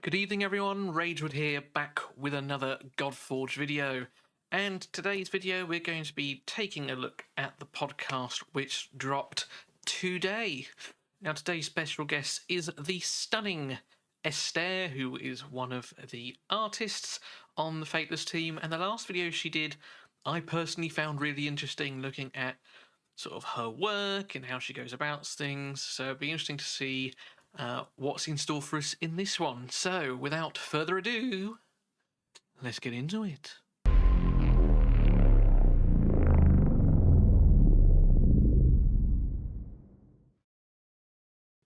Good evening everyone, Ragewood here, back with another Godforge video. And today's video we're going to be taking a look at the podcast which dropped today. Now today's special guest is the stunning Esther, who is one of the artists on the Fateless team, and the last video she did I personally found really interesting, looking at sort of her work and how she goes about things, so it'd be interesting to see what's in store for us in this one. So, without further ado, let's get into it.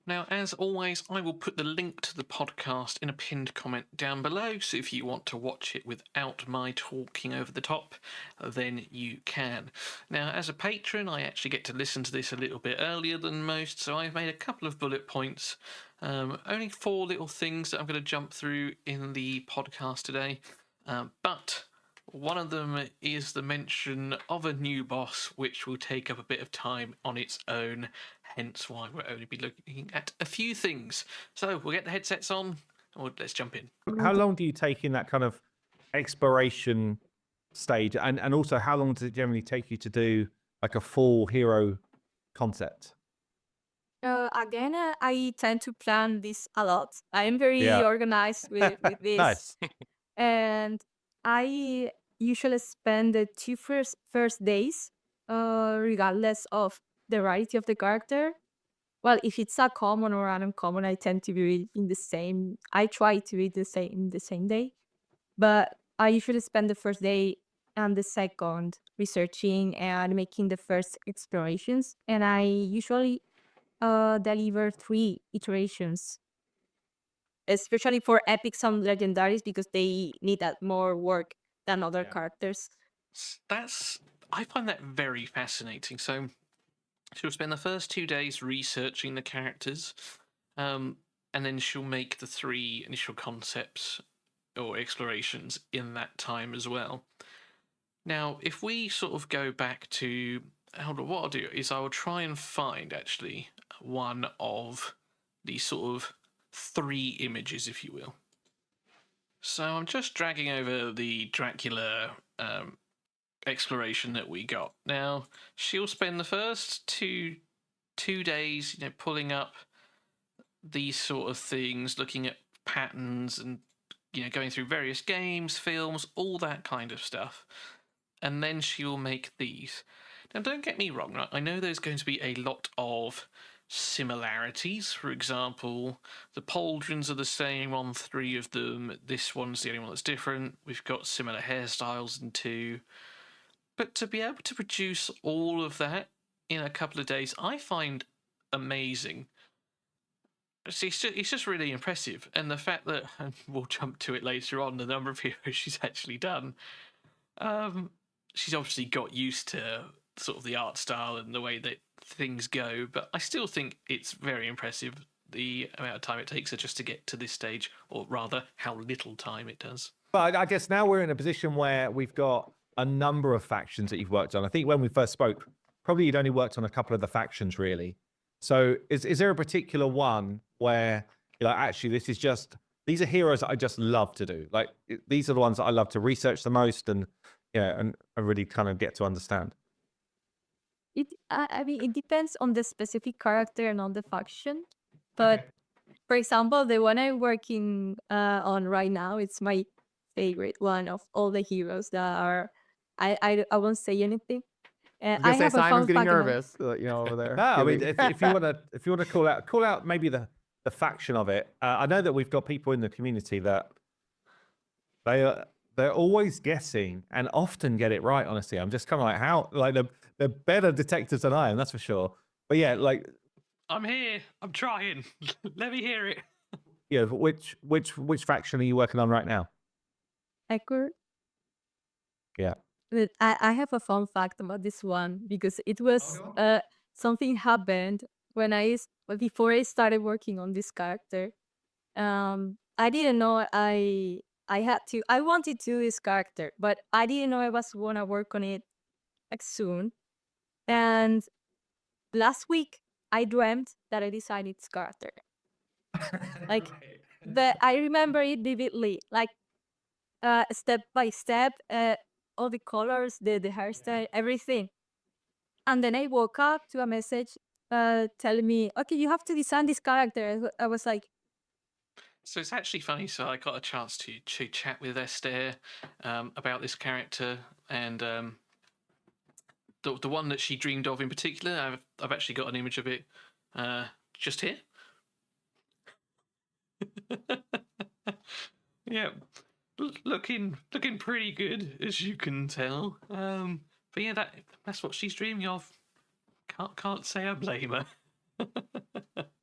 Now, as always, I will put the link to the podcast in a pinned comment down below, so if you want to watch it without my talking over the top, then you can. Now, as a patron, I actually get to listen to this a little bit earlier than most, so I've made a couple of bullet points. Only 4 little things that I'm going to jump through in the podcast today, but one of them is the mention of a new boss, which will take up a bit of time on its own, hence why we'll only be looking at a few things. So we'll get the headsets on, or let's jump in. How long do you take in that kind of exploration stage? And also, how long does it generally take you to do like a full hero concept? I tend to plan this a lot. I am very organized with this. Nice. And I usually spend the two first days, regardless of the rarity of the character. Well, if it's a common or an uncommon, I tend to be in the same. I try to be the same day, but I usually spend the first day and the second researching and making the first explorations. And I usually deliver 3 iterations, especially for epics and legendaries, because they need that more work than other characters. I find that very fascinating. So she'll spend the first 2 days researching the characters, and then she'll make the 3 initial concepts or explorations in that time as well. Now, if we sort of go back to, what I'll do is I will try and find actually one of these sort of 3 images, if you will. So I'm just dragging over the Dracula exploration that we got. Now, she'll spend the first two days, pulling up these sort of things, looking at patterns and, going through various games, films, all that kind of stuff. And then she'll make these. Now, don't get me wrong, right? I know there's going to be a lot of similarities. For example, the pauldrons are the same on 3 of them. This one's the only one that's different. We've got similar hairstyles in 2. But to be able to produce all of that in a couple of days, I find amazing. It's just really impressive. And the fact that, and we'll jump to it later on, the number of heroes she's actually done. She's obviously got used to sort of the art style and the way that things go, but I still think it's very impressive the amount of time it takes her just to get to this stage, or rather, how little time it does. But I guess now we're in a position where we've got a number of factions that you've worked on. I think when we first spoke, probably you'd only worked on a couple of the factions, really. So is there a particular one where you're like, actually, these are heroes that I just love to do. Like, these are the ones that I love to research the most and really kind of get to understand. I mean, it depends on the specific character and on the faction. But for example, the one I'm working on right now, it's my favorite one of all the heroes that are. I won't say anything. I have Simon's getting nervous, over there. No, I mean, if you want to call out maybe the faction of it. I know that we've got people in the community that they're always guessing and often get it right. Honestly, I'm just kind of like, how, like, they're better detectives than I am, that's for sure. But yeah, like, I'm here. I'm trying. Let me hear it. Yeah, which faction are you working on right now? Ecker. Yeah. I have a fun fact about this one, because it was something happened before I started working on this character. I didn't know I wanted to do this character, but I didn't know I was gonna work on it like soon. And last week I dreamt that I decided this character. Like, But I remember it vividly, like step by step, all the colors, the hairstyle, everything. And then I woke up to a message telling me, okay, you have to design this character. I was like, So it's actually funny. So I got a chance to chat with Esther about this character, and the one that she dreamed of in particular. I've actually got an image of it just here. Yeah, looking pretty good, as you can tell. But yeah, that's what she's dreaming of. Can't say I blame her.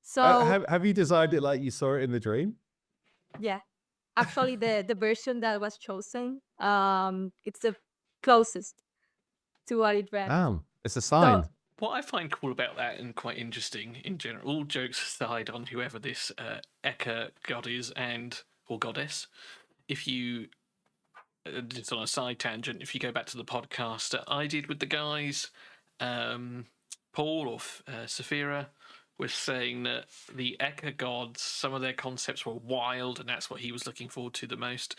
so Have you designed it like you saw it in the dream? yeah. Actually, the version that was chosen, it's the closest to what it read. It's a sign. So What I find cool about that, and quite interesting in general, all jokes aside on whoever this Eka god is or goddess, if you, it's on a side tangent, if you go back to the podcast that I did with the guys, Paul or Saphira was saying that the Eka gods, some of their concepts were wild, and that's what he was looking forward to the most.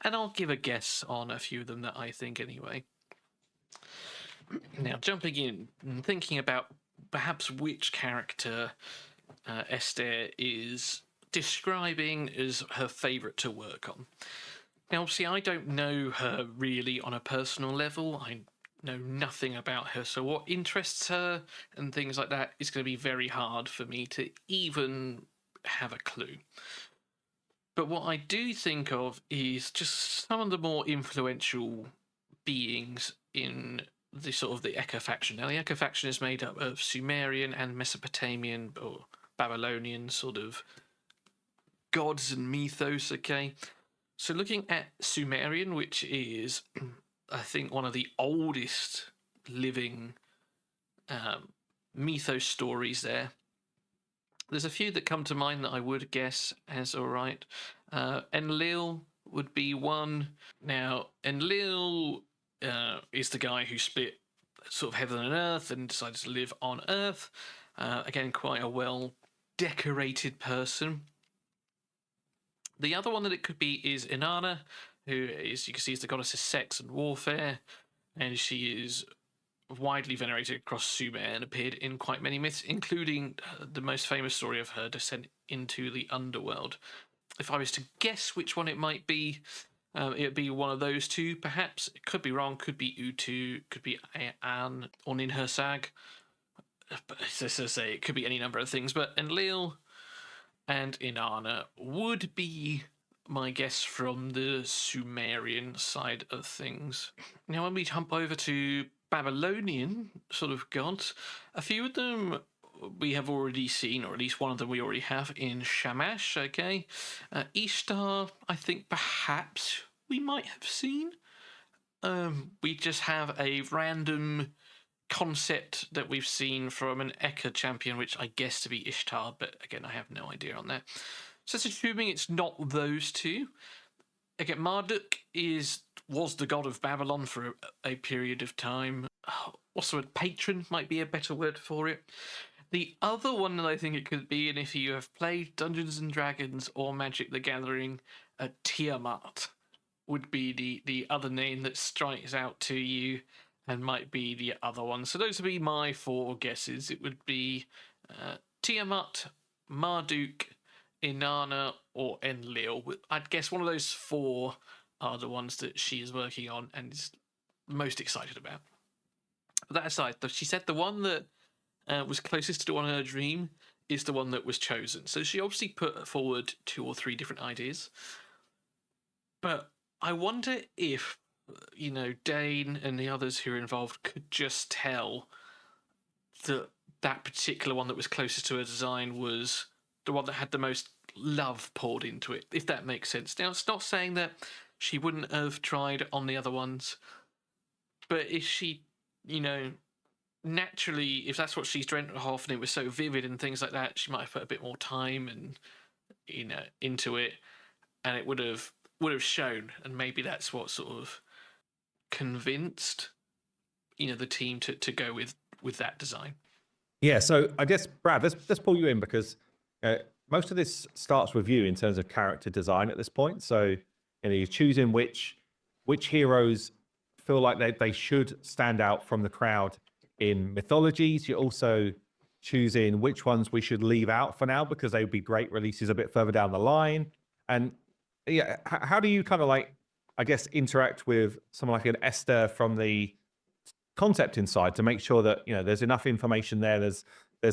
And I'll give a guess on a few of them that I think anyway. Now, jumping in and thinking about perhaps which character Esther is describing as her favourite to work on. Now, obviously, I don't know her really on a personal level. I know nothing about her, so what interests her and things like that is going to be very hard for me to even have a clue. But what I do think of is just some of the more influential beings in the sort of the Eka faction. Now, the Eka faction is made up of Sumerian and Mesopotamian or Babylonian sort of gods and mythos, okay? So looking at Sumerian, which is, I think, one of the oldest living mythos stories there, there's a few that come to mind that I would guess as all right. Enlil would be one. Now, Enlil is the guy who split sort of heaven and earth and decided to live on Earth. Again, quite a well decorated person. The other one that it could be is Inanna, who is, you can see, is the goddess of sex and warfare, and she is widely venerated across Sumer and appeared in quite many myths, including the most famous story of her descent into the underworld. If I was to guess which one it might be, it would be one of those two, perhaps. It could be wrong, could be Utu, could be An or Ninhursag. But as I say, it could be any number of things. But Enlil and Inanna would be my guess from the Sumerian side of things. Now, when we jump over to Babylonian sort of gods, a few of them we have already seen, or at least one of them we already have in Shamash, okay? Ishtar, I think perhaps we might have seen. We just have a random concept that we've seen from an Eka champion, which I guess to be Ishtar, but again, I have no idea on that. So it's assuming it's not those two. Again, Marduk was the god of Babylon for a period of time. What's the word? Patron might be a better word for it. The other one that I think it could be, and if you have played Dungeons and Dragons or Magic the Gathering, Tiamat would be the other name that strikes out to you and might be the other one. So those would be my four guesses. It would be Tiamat, Marduk, Inanna, or Enlil. I'd guess one of those four are the ones that she is working on and is most excited about. But that aside, she said the one that was closest to one in her dream is the one that was chosen. So she obviously put forward 2 or 3 different ideas. But I wonder if, Dane and the others who are involved could just tell that particular one that was closest to her design was the one that had the most love poured into it, if that makes sense. Now, it's not saying that she wouldn't have tried on the other ones, but if she, naturally, if that's what she's dreamt of and it was so vivid and things like that, she might have put a bit more time and, into it, and it would have shown, and maybe that's what sort of convinced, the team to go with that design. Yeah, so I guess Brad, let's pull you in because most of this starts with you in terms of character design at this point. So you're choosing which heroes feel like they should stand out from the crowd in mythologies. You're also choosing which ones we should leave out for now because they would be great releases a bit further down the line. And yeah, how do you kind of like, I guess, interact with someone like an Esther from the concept inside to make sure that there's enough information there, there's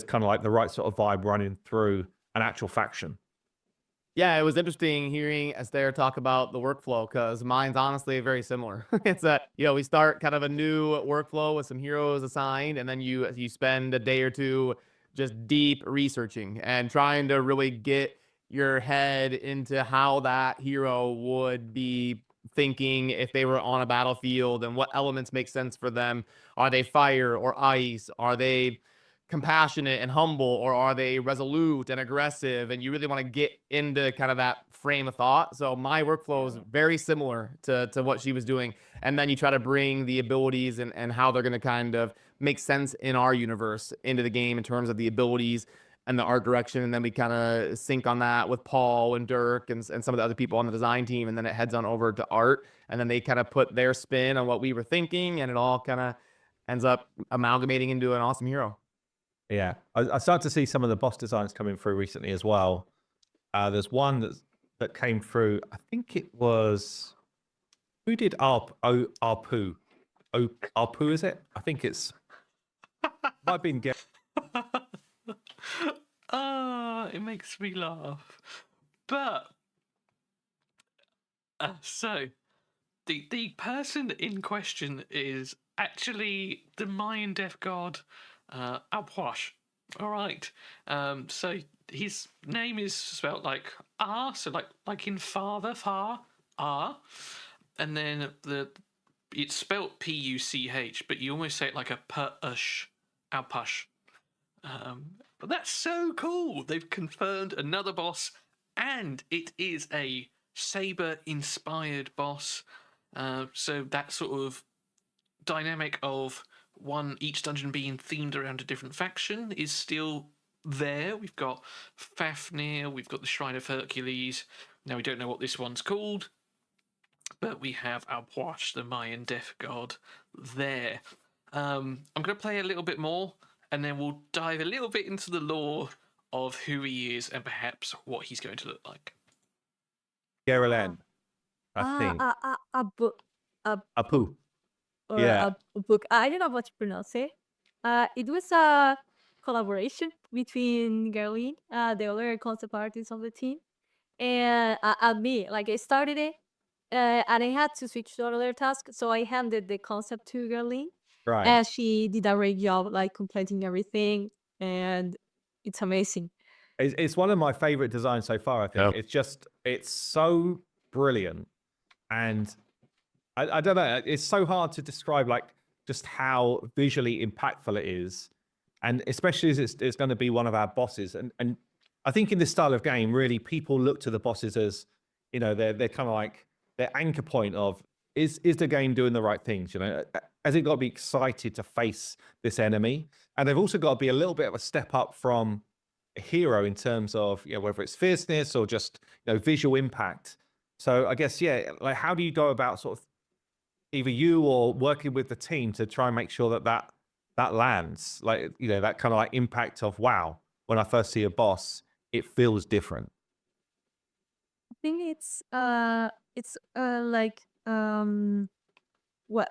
kind of like the right sort of vibe running through an actual faction? Yeah, it was interesting hearing Esther talk about the workflow because mine's honestly very similar. It's that we start kind of a new workflow with some heroes assigned, and then you spend a day or two just deep researching and trying to really get your head into how that hero would be thinking if they were on a battlefield and what elements make sense for them. Are they fire or ice? Are they compassionate and humble, or are they resolute and aggressive? And you really want to get into kind of that frame of thought. So my workflow is very similar to what she was doing. And then you try to bring the abilities and how they're going to kind of make sense in our universe into the game in terms of the abilities and the art direction. And then we kind of sync on that with Paul and Dirk and some of the other people on the design team. And then it heads on over to art. And then they kind of put their spin on what we were thinking. And it all kind of ends up amalgamating into an awesome hero. Yeah, I started to see some of the boss designs coming through recently as well. There's one that came through. I think it was, who did Arpu? Arpu, is it? I think it's might have been It makes me laugh. But so the person in question is actually the Mayan death god Alposh. All right. So his name is spelled like R, so like in father, far, R, and then it's spelled Puch, but you almost say it like a push, Alposh. But that's so cool. They've confirmed another boss, and it is a saber-inspired boss. So that sort of dynamic of each dungeon being themed around a different faction is still there. We've got Fafnir, we've got the Shrine of Hercules. Now we don't know what this one's called, but we have Alposh, the Mayan death god, there. I'm going to play a little bit more, and then we'll dive a little bit into the lore of who he is and perhaps what he's going to look like. Geralen, I think. Apu. Or Yeah. a book. I don't know what to pronounce it. It was a collaboration between Gerline, the other concept artist of the team, and me. Like I started it, and I had to switch to another task, so I handed the concept to Gerline, Right. and she did a great job, like completing everything, and it's amazing. It's one of my favorite designs so far, I think. Yeah. It's so brilliant. And I don't know, it's so hard to describe like just how visually impactful it is. And especially as it's going to be one of our bosses. And I think in this style of game, really people look to the bosses as, they're kind of like their anchor point of, is the game doing the right things? Has it got to be excited to face this enemy? And they've also got to be a little bit of a step up from a hero in terms of, whether it's fierceness or just, visual impact. So I guess, yeah, like how do you go about sort of either you or working with the team to try and make sure that lands, like, that kind of like impact of, wow, when I first see a boss, it feels different. I think it's like what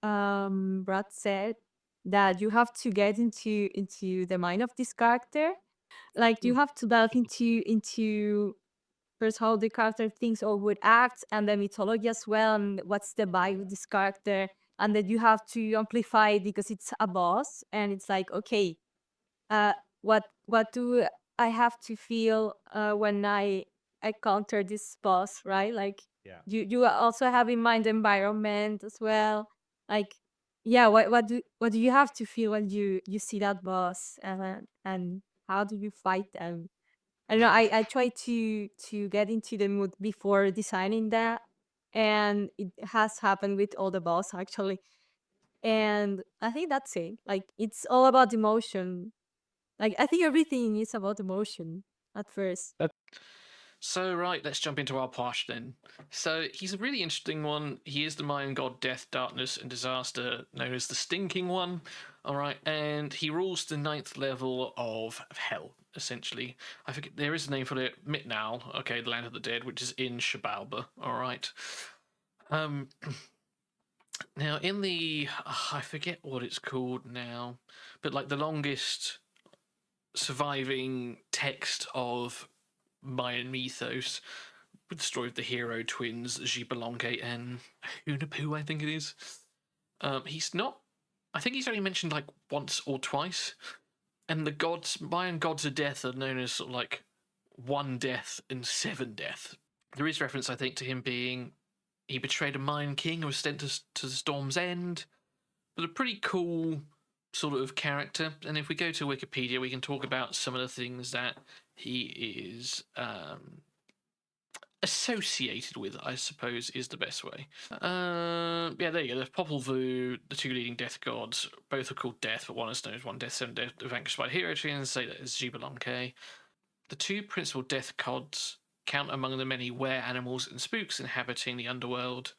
Brad said, that you have to get into the mind of this character. Like you have to delve into first how the character thinks or would act, and the mythology as well, and what's the vibe of this character, and then you have to amplify it because it's a boss, and it's like, okay, what do I have to feel when I counter this boss, right? Like Yeah. you also have in mind the environment as well. Like, yeah, what do you have to feel when you see that boss, and how do you fight them? I don't know. I try to get into the mood before designing that, and it has happened with all the boss actually. And I think that's it. Like it's all about emotion. Like I think everything is about emotion. at first. So, right, let's jump into our Posh then. So, he's a really interesting one. He is the Mayan god Death, Darkness, and Disaster, known as the Stinking One. All right, and he rules the 9th level of Hell, essentially. I forget, there is a name for it, Mitnal, okay, the Land of the Dead, which is in Shabalba. All right. Now, in the. I forget what it's called now, but like the longest surviving text of Mayan mythos with the story of the hero twins, Xibalongue and Hunapu, I think it is. He's not. I think he's only mentioned like once or twice. And the gods, Mayan gods of death, are known as sort of like 1 death and 7 death. There is reference, I think, to him being. He betrayed a Mayan king and was sent to the Storm's End. But a pretty cool sort of character. And if we go to Wikipedia, we can talk about some of the things that he is associated with, I suppose, is the best way. Yeah, there you go. There's Popol Vuh, the 2 leading death gods. Both are called Death, but one is known as 1 Death, 7 Death, vanquished by hero twins. Say that is Xibalonque. The 2 principal death gods count among the many were-animals and spooks inhabiting the underworld.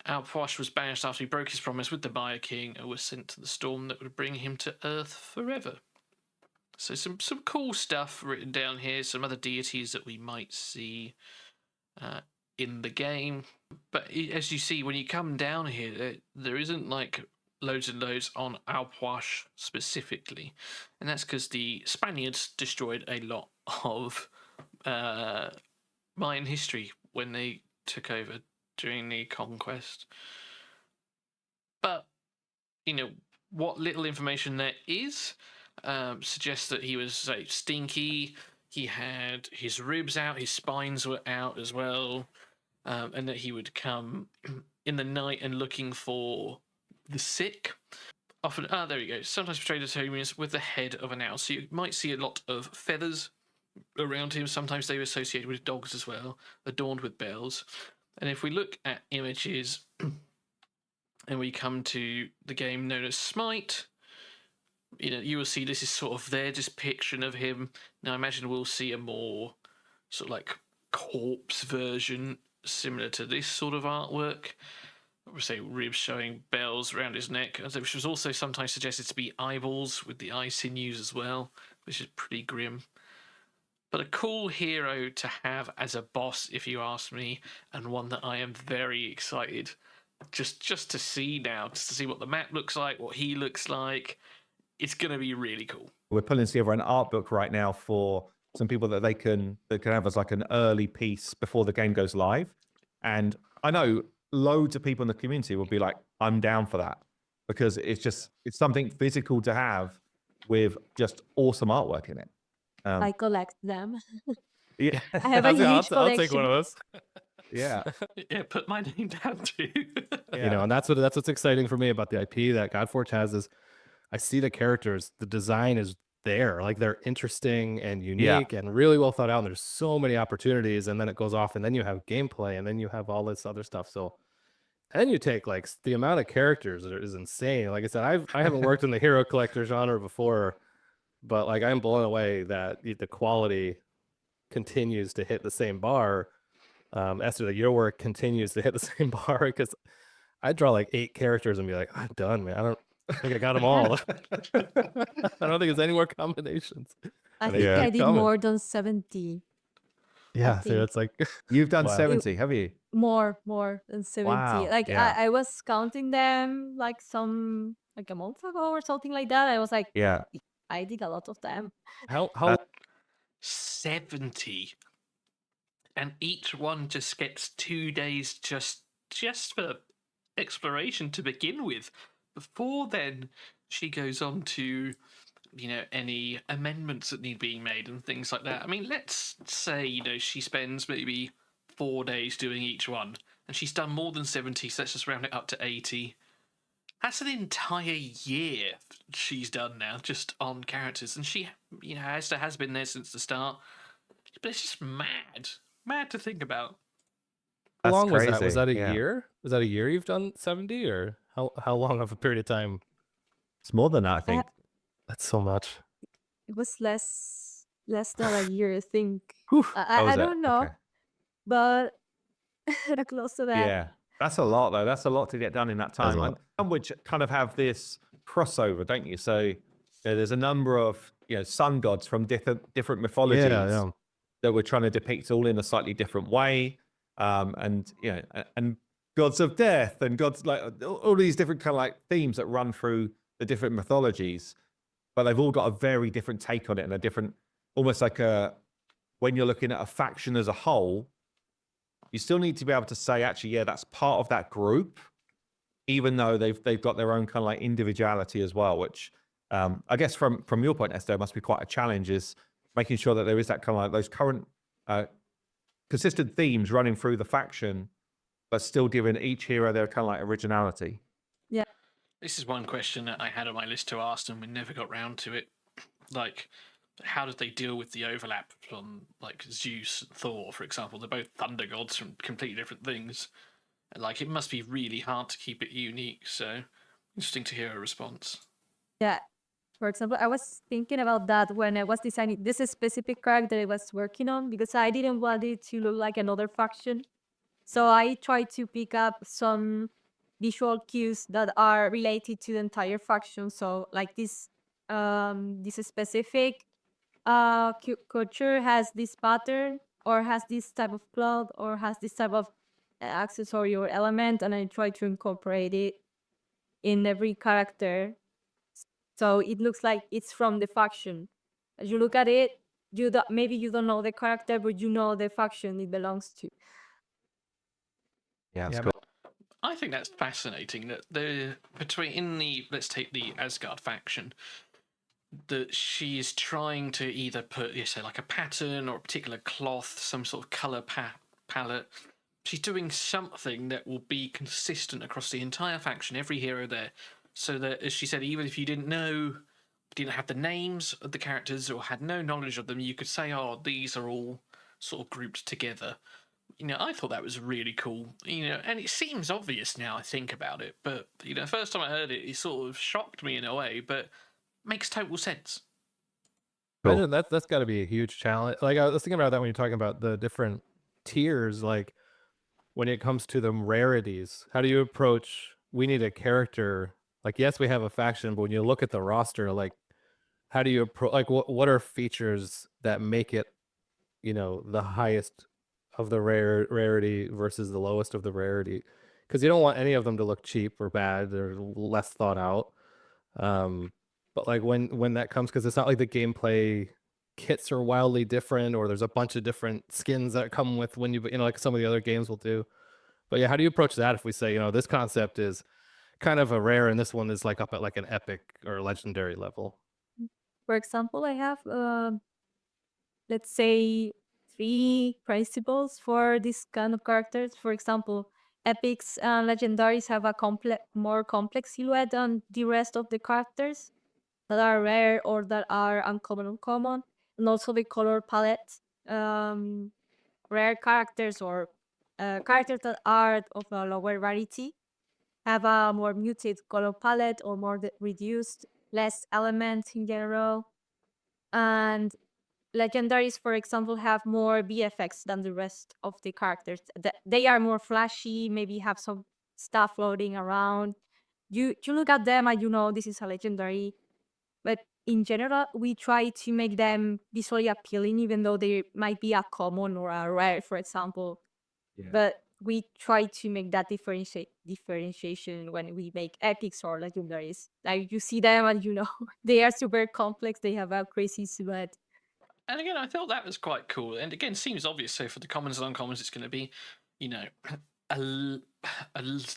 Alposh was banished after he broke his promise with the Maya King and was sent to the storm that would bring him to Earth forever. So some cool stuff written down here, some other deities that we might see in the game. But as you see, when you come down here, there isn't like loads and loads on Alposh specifically. And that's because the Spaniards destroyed a lot of Mayan history when they took over during the conquest. But, you know, what little information there is suggests that he was stinky, he had his ribs out, his spines were out as well, and that he would come in the night and looking for the sick. Often, there we go, sometimes portrayed as homeless with the head of an owl. So you might see a lot of feathers around him. Sometimes they were associated with dogs as well, adorned with bells. And if we look at images and we come to the game known as Smite, you know, you will see this is sort of their depiction of him. Now, I imagine we'll see a more sort of like corpse version similar to this sort of artwork. We say ribs showing bells around his neck, which was also sometimes suggested to be eyeballs with the eye sinews as well, which is pretty grim. But a cool hero to have as a boss, if you ask me, and one that I am very excited just to see now, just to see what the map looks like, what he looks like. It's going to be really cool. We're pulling together an art book right now for some people that they can have as like an early piece before the game goes live. And I know loads of people in the community will be like, I'm down for that, because it's something physical to have with just awesome artwork in it. I collect them. Yeah, I have a huge I'll take one collection. of those. yeah. Yeah, put my name down too. You know, and that's what's exciting for me about the IP that Godforge has is I see the characters, the design is there, like they're interesting and unique and really well thought out. And there's so many opportunities, and then it goes off, and then you have gameplay, and then you have all this other stuff. So, and then you take like the amount of characters is insane. Like I said, I haven't worked in the hero collector genre before, but like I'm blown away that the quality continues to hit the same bar. Esther, that your work continues to hit the same bar, because I draw like 8 characters and be like, I'm done, man. I don't think I got them all. I don't think there's any more combinations. I And think they I keep did coming. more than 70. Yeah, so think. it's like You've done Wow. 70, have you? More than 70. Wow, Like yeah. I was counting them like a month ago or something like that. I was like, Yeah. I did a lot of them. how 70. And each one just gets 2 days just for exploration to begin with. Before then, she goes on to, you know, any amendments that need being made and things like that. I mean, let's say, you know, she spends maybe 4 days doing each one, and she's done more than 70, so let's just round it up to 80. That's an entire year she's done now, just on characters. And she, you know, has been there since the start. But it's just mad to think about. How That's long was that? Was crazy, that a yeah. year? Was that a year you've done 70, or how long of a period of time? It's more than that, I think. That's so much. It was less less than a year, I think. Whew. I Was I it? don't know, Okay. but close to that. Yeah, that's a lot though. That's a lot to get done in that That's a time. lot. And which kind of have this crossover, don't you? So there's a number of sun gods from different mythologies Yeah. that we're trying to depict all in a slightly different way, and and gods of death and gods like all these different kind of like themes that run through the different mythologies, but they've all got a very different take on it and a different, almost like when you're looking at a faction as a whole, you still need to be able to say, actually, yeah, that's part of that group, even though they've got their own kind of like individuality as well, which I guess from your point, Esther, must be quite a challenge, is making sure that there is that kind of like those current consistent themes running through the faction, but still giving each hero their kind of like originality. Yeah. This is one question that I had on my list to ask and we never got round to it. Like, how did they deal with the overlap from like Zeus and Thor, for example? They're both thunder gods from completely different things. And like, it must be really hard to keep it unique. So interesting to hear a response. Yeah. For example, I was thinking about that when I was designing this specific character I was working on, because I didn't want it to look like another faction. So I tried to pick up some visual cues that are related to the entire faction. So like this specific culture has this pattern, or has this type of cloth, or has this type of accessory or element, and I try to incorporate it in every character. So it looks like it's from the faction. As you look at it, maybe you don't know the character, but you know the faction it belongs to. Yeah, that's Yeah, cool. I think that's fascinating that let's take the Asgard faction, that she is trying to either put, say, like a pattern or a particular cloth, some sort of color palette. She's doing something that will be consistent across the entire faction, every hero there, so that, as she said, even if you didn't have the names of the characters or had no knowledge of them, you could say, oh, these are all sort of grouped together. I thought that was really cool. And it seems obvious now I think about it, but first time I heard it, it sort of shocked me in a way, but makes total sense. Cool. Imagine that's got to be a huge challenge. Like I was thinking about that when you're talking about the different tiers, like when it comes to the rarities, how do you approach, we need a character, like yes, we have a faction, but when you look at the roster, like how do you approach, like what are features that make it, the highest of the rarity versus the lowest of the rarity? Because you don't want any of them to look cheap or bad or less thought out. But like when that comes, because it's not like the gameplay kits are wildly different, or there's a bunch of different skins that come with when you like some of the other games will do. But yeah, how do you approach that if we say, this concept is kind of a rare and this one is like up at like an epic or legendary level? For example, I have let's say 3 principles for this kind of characters. For example, epics and legendaries have a more complex silhouette than the rest of the characters that are rare or that are uncommon, and also the color palette. Rare characters or characters that are of a lower rarity have a more muted color palette, or more reduced, less elements in general. And legendaries, for example, have more VFX than the rest of the characters. They are more flashy, maybe have some stuff floating around. You look at them and this is a legendary. But in general, we try to make them visually appealing, even though they might be a common or a rare, for example. Yeah. But we try to make that differentiation when we make epics or legendaries. Like you see them and they are super complex. They have a crazy silhouette. And again, I thought that was quite cool. And again, seems obvious. So for the commons and uncommons, it's going to be, a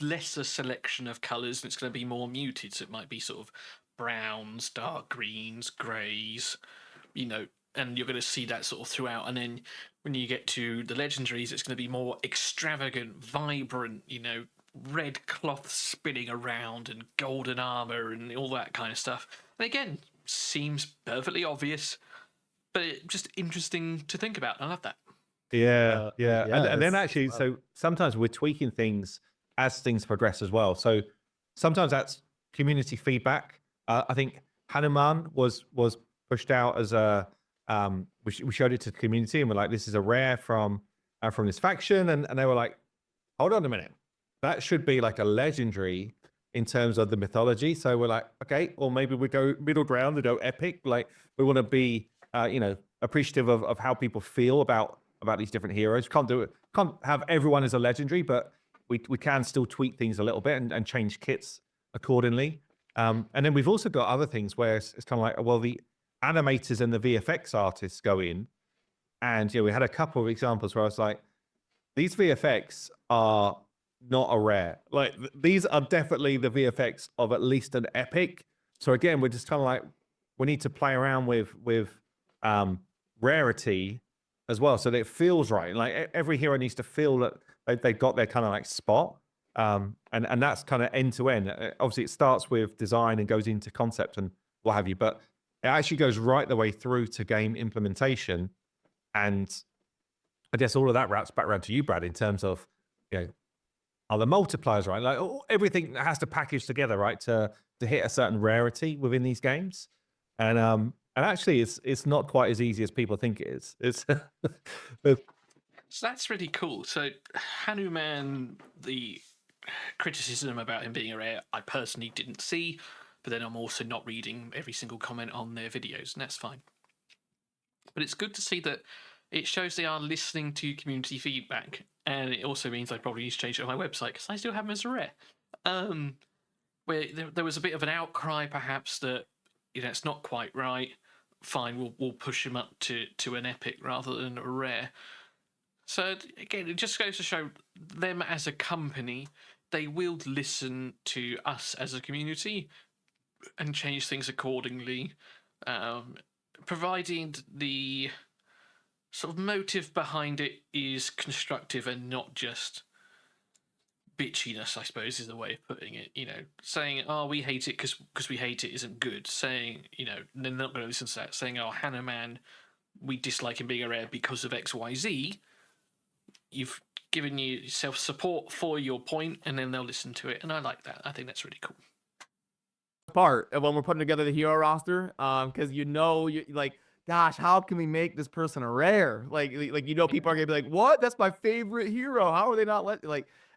lesser selection of colours, and it's going to be more muted. So it might be sort of browns, dark greens, greys, and you're going to see that sort of throughout. And then when you get to the legendaries, it's going to be more extravagant, vibrant, red cloth spinning around and golden armor and all that kind of stuff. And again, seems perfectly obvious, but just interesting to think about. I love that. Yeah. And then it's actually, fun. so sometimes we're tweaking things as things progress as well. So sometimes that's community feedback. I think Hanuman was pushed out as a we showed it to the community, and we're like, this is a rare from this faction, and they were like, hold on a minute, that should be like a legendary in terms of the mythology. So we're like, okay, or maybe we go middle ground and go epic. Like we want to be, appreciative of how people feel about these different heroes. Can't have everyone as a legendary, but we can still tweak things a little bit and change kits accordingly. And then we've also got other things where it's kind of like, well, the animators and the VFX artists go in, and we had a couple of examples where I was like, these VFX are not a rare. Like these are definitely the VFX of at least an epic. So again, we're just kind of like, we need to play around with rarity as well, so that it feels right. Like every hero needs to feel that they got their kind of like spot. And that's kind of end to end. Obviously, it starts with design and goes into concept and what have you, but it actually goes right the way through to game implementation. And I guess all of that wraps back around to you, Brad, in terms of, are the multipliers right? Like everything has to package together, right, to hit a certain rarity within these games. And actually, it's not quite as easy as people think it is. It's So that's really cool. So Hanuman, the criticism about him being a rare, I personally didn't see, but then I'm also not reading every single comment on their videos, and that's fine. But it's good to see that it shows they are listening to community feedback, and it also means I probably need to change it on my website because I still have them as a rare. Where there was a bit of an outcry, perhaps, that it's not quite right. Fine, we'll push him up to an epic rather than a rare. So again, it just goes to show them as a company, they will listen to us as a community and change things accordingly, providing the sort of motive behind it is constructive and not just bitchiness, I suppose, is the way of putting it. Saying, oh, we hate it because we hate it isn't good. Saying, they're not going to listen to that. Saying, oh, Hanuman, we dislike him being a rare because of XYZ. You've given yourself support for your point, and then they'll listen to it. And I like that. I think that's really cool. Part of when we're putting together the hero roster, because you like, gosh, how can we make this person a rare? Like people are gonna be like, what? That's my favorite hero. How are they not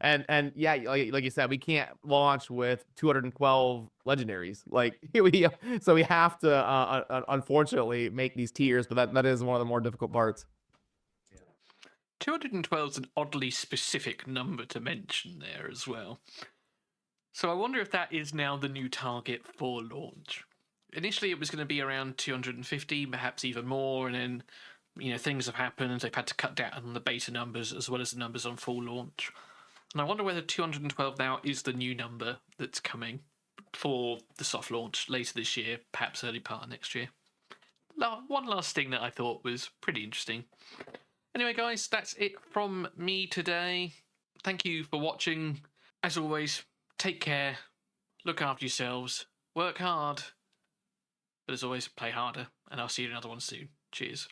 and yeah, like you said, we can't launch with 212 legendaries. Like so we have to unfortunately make these tiers, but that is one of the more difficult parts. 212 is an oddly specific number to mention there as well. So I wonder if that is now the new target for launch. Initially, it was going to be around 250, perhaps even more, and then, things have happened. They've had to cut down on the beta numbers as well as the numbers on full launch. And I wonder whether 212 now is the new number that's coming for the soft launch later this year, perhaps early part of next year. One last thing that I thought was pretty interesting. Anyway, guys, that's it from me today. Thank you for watching. As always, take care, look after yourselves, work hard, but as always, play harder, and I'll see you in another one soon. Cheers.